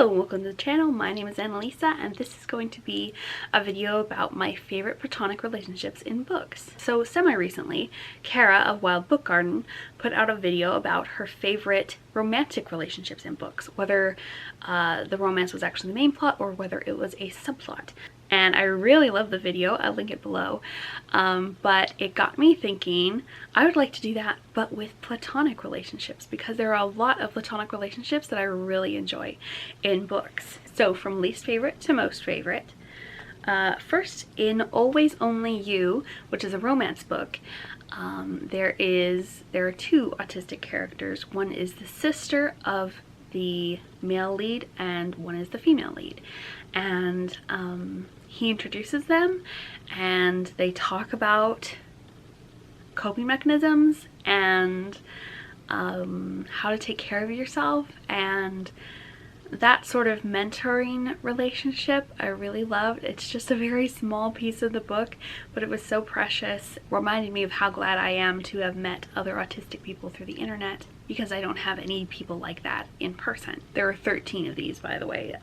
Hello and welcome to the channel. My name is Annalisa and this is going to be a video about my favorite platonic relationships in books. So semi-recently, Kara of Wild Book Garden put out a video about her favorite romantic relationships in books, whether the romance was actually the main plot or whether it was a subplot. And I really love the video, I'll link it below, but it got me thinking I would like to do that but with platonic relationships, because there are a lot of platonic relationships that I really enjoy in books. So from least favorite to most favorite, first, in Always Only You, which is a romance book, there are two autistic characters. One is the sister of the male lead and one is the female lead, and he introduces them and they talk about coping mechanisms and how to take care of yourself, and that sort of mentoring relationship I really loved. It's just a very small piece of the book, but it was so precious. Reminded me of how glad I am to have met other autistic people through the internet, because I don't have any people like that in person. There are 13 of these, by the way,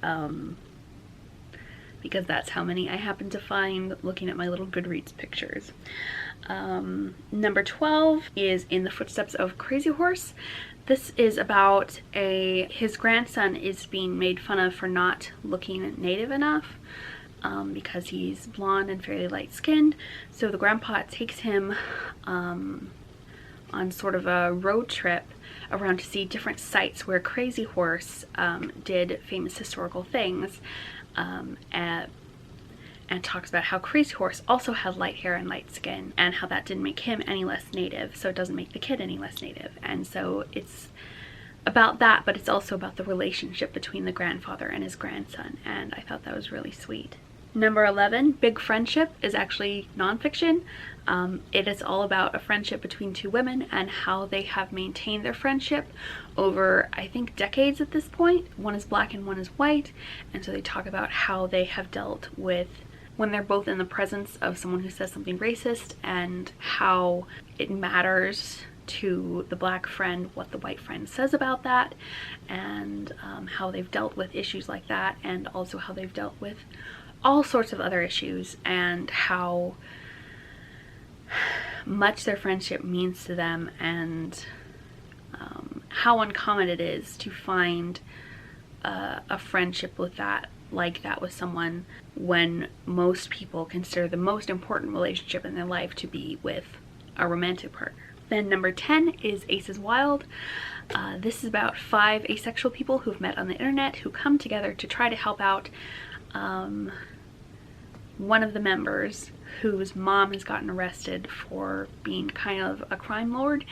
because that's how many I happened to find looking at my little Goodreads pictures. Number 12 is In the Footsteps of Crazy Horse. This is about his grandson is being made fun of for not looking native enough because he's blonde and fairly light skinned. So the grandpa takes him on sort of a road trip around to see different sites where Crazy Horse did famous historical things, and talks about how Crazy Horse also had light hair and light skin and how that didn't make him any less native, so it doesn't make the kid any less native. And so it's about that, but it's also about the relationship between the grandfather and his grandson, and I thought that was really sweet. Number 11, Big Friendship, is actually nonfiction. It is all about a friendship between two women and how they have maintained their friendship over, I think, decades at this point. One is black and one is white, and so they talk about how they have dealt with when they're both in the presence of someone who says something racist, and how it matters to the black friend what the white friend says about that, and how they've dealt with issues like that, and also how they've dealt with all sorts of other issues, and how much their friendship means to them, and how uncommon it is to find a friendship like that with someone, when most people consider the most important relationship in their life to be with a romantic partner. Then number 10 is Aces Wild. This is about 5 asexual people who've met on the internet who come together to try to help out one of the members whose mom has gotten arrested for being kind of a crime lord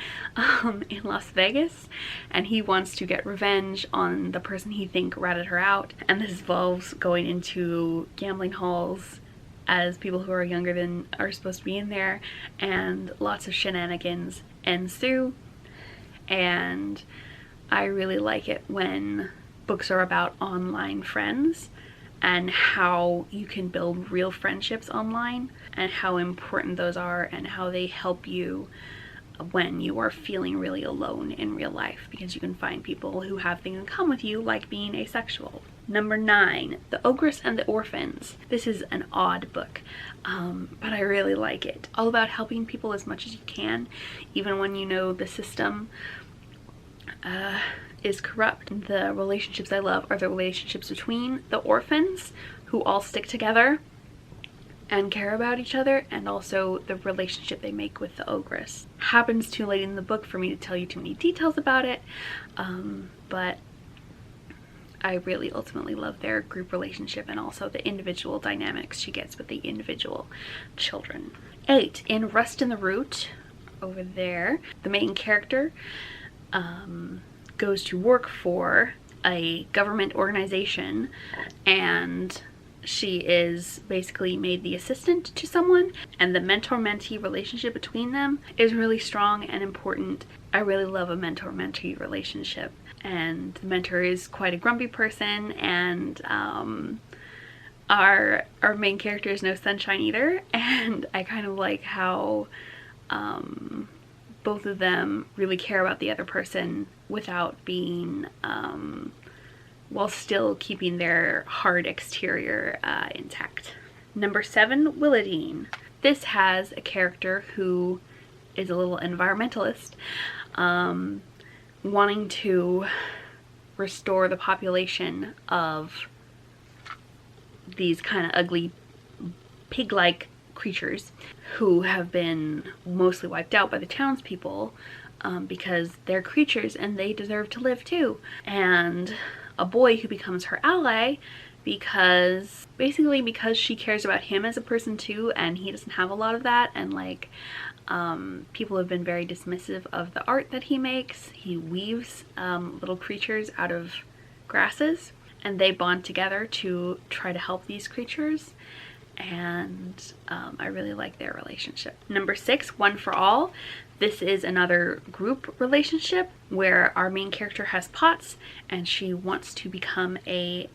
in Las Vegas, and he wants to get revenge on the person he thinks ratted her out. And this involves going into gambling halls as people who are younger than are supposed to be in there, and lots of shenanigans ensue. And I really like it when books are about online friends and how you can build real friendships online, and how important those are, and how they help you when you are feeling really alone in real life, because you can find people who have things in common with you, like being asexual. Number 9, The Ogress and the Orphans. This is an odd book, but I really like it. All about helping people as much as you can, even when you know the system is corrupt. The relationships I love are the relationships between the orphans, who all stick together and care about each other, and also the relationship they make with the ogress. Happens too late in the book for me to tell you too many details about it, but I really ultimately love their group relationship and also the individual dynamics she gets with the individual children. 8, in Rust in the Root, over there, the main character goes to work for a government organization, and she is basically made the assistant to someone, and the mentor-mentee relationship between them is really strong and important. I really love a mentor-mentee relationship, and the mentor is quite a grumpy person, and our main character is no sunshine either, and I kind of like how both of them really care about the other person without being while still keeping their hard exterior intact. Number 7, Willadine. This has a character who is a little environmentalist, wanting to restore the population of these kind of ugly pig-like creatures who have been mostly wiped out by the townspeople because they're creatures and they deserve to live too. And a boy who becomes her ally because she cares about him as a person too, and he doesn't have a lot of that, and like people have been very dismissive of the art that he makes. He weaves little creatures out of grasses, and they bond together to try to help these creatures, and I really like their relationship. Number 6, One for All. This is another group relationship where our main character has POTS and she wants to become a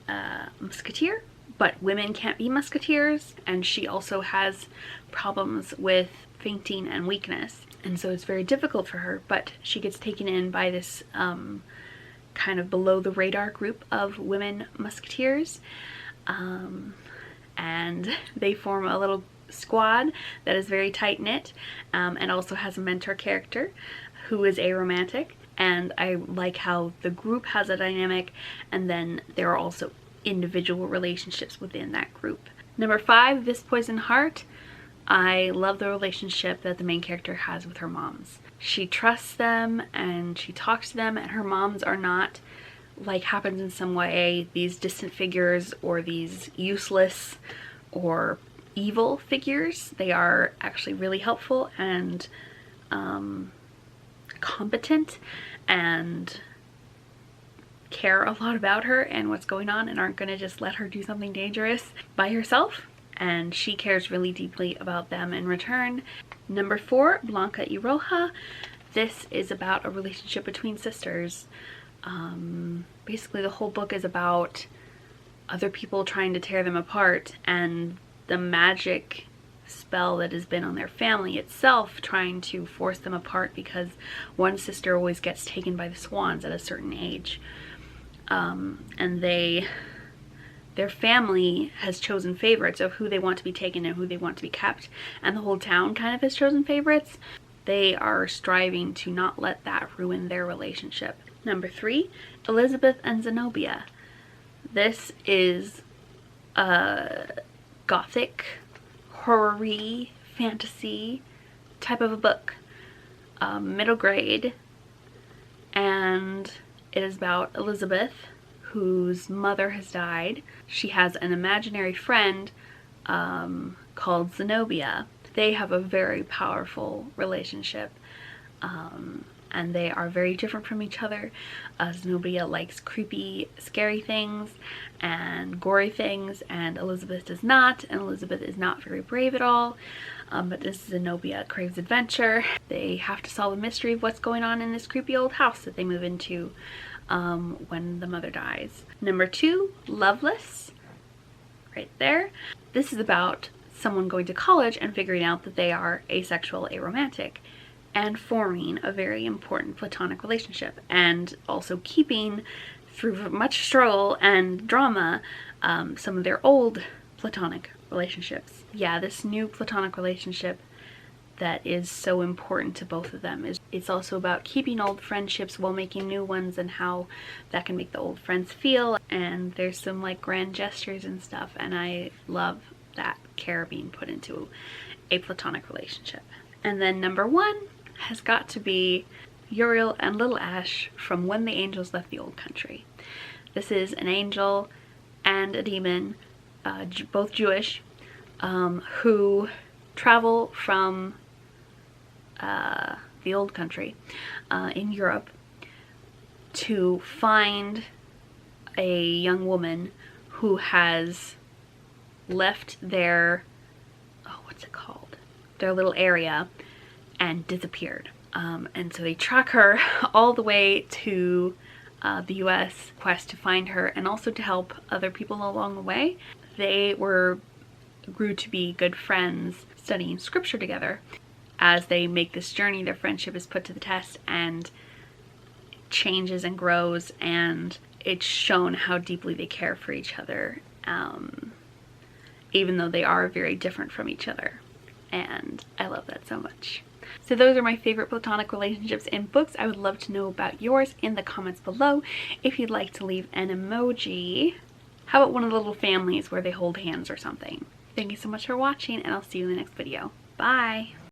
musketeer, but women can't be musketeers, and she also has problems with fainting and weakness, and so it's very difficult for her, but she gets taken in by this kind of below the radar group of women musketeers, and they form a little squad that is very tight-knit, and also has a mentor character who is aromantic, and I like how the group has a dynamic, and then there are also individual relationships within that group. Number 5, This Poison Heart. I love the relationship that the main character has with her moms. She trusts them and she talks to them, and her moms are not, like happens in some way, these distant figures or these useless or evil figures. They are actually really helpful and competent and care a lot about her and what's going on, and aren't going to just let her do something dangerous by herself, and she cares really deeply about them in return. Number 4, Blanca y Roja. This is about a relationship between sisters. Basically the whole book is about other people trying to tear them apart, and the magic spell that has been on their family itself trying to force them apart, because one sister always gets taken by the swans at a certain age, and their family has chosen favorites of who they want to be taken and who they want to be kept, and the whole town kind of has chosen favorites. They are striving to not let that ruin their relationship. Number 3, Elizabeth and Zenobia. This is a gothic, horror-y, fantasy type of a book, middle grade, and it is about Elizabeth, whose mother has died. She has an imaginary friend called Zenobia. They have a very powerful relationship, and they are very different from each other. Zenobia likes creepy, scary things and gory things, and Elizabeth does not, and Elizabeth is not very brave at all. But this Zenobia craves adventure. They have to solve a mystery of what's going on in this creepy old house that they move into when the mother dies. Number 2, Loveless, right there. This is about someone going to college and figuring out that they are asexual, aromantic, and forming a very important platonic relationship, and also keeping, through much struggle and drama, some of their old platonic relationships. Yeah, this new platonic relationship that is so important to both of them it's also about keeping old friendships while making new ones, and how that can make the old friends feel, and there's some like grand gestures and stuff, and I love that care being put into a platonic relationship. And then number 1 has got to be Uriel and Little Ash from When the Angels Left the Old Country. This is an angel and a demon, both Jewish, who travel from the old country in Europe to find a young woman who has left their, their little area and disappeared. And so they track her all the way to the US quest to find her, and also to help other people along the way. They grew to be good friends, studying scripture together. As they make this journey, their friendship is put to the test and changes and grows, and it's shown how deeply they care for each other, even though they are very different from each other. And I love that so much. So those are my favorite platonic relationships in books. I would love to know about yours in the comments below. If you'd like to leave an emoji, how about one of the little families where they hold hands or something? Thank you so much for watching, and I'll see you in the next video. Bye!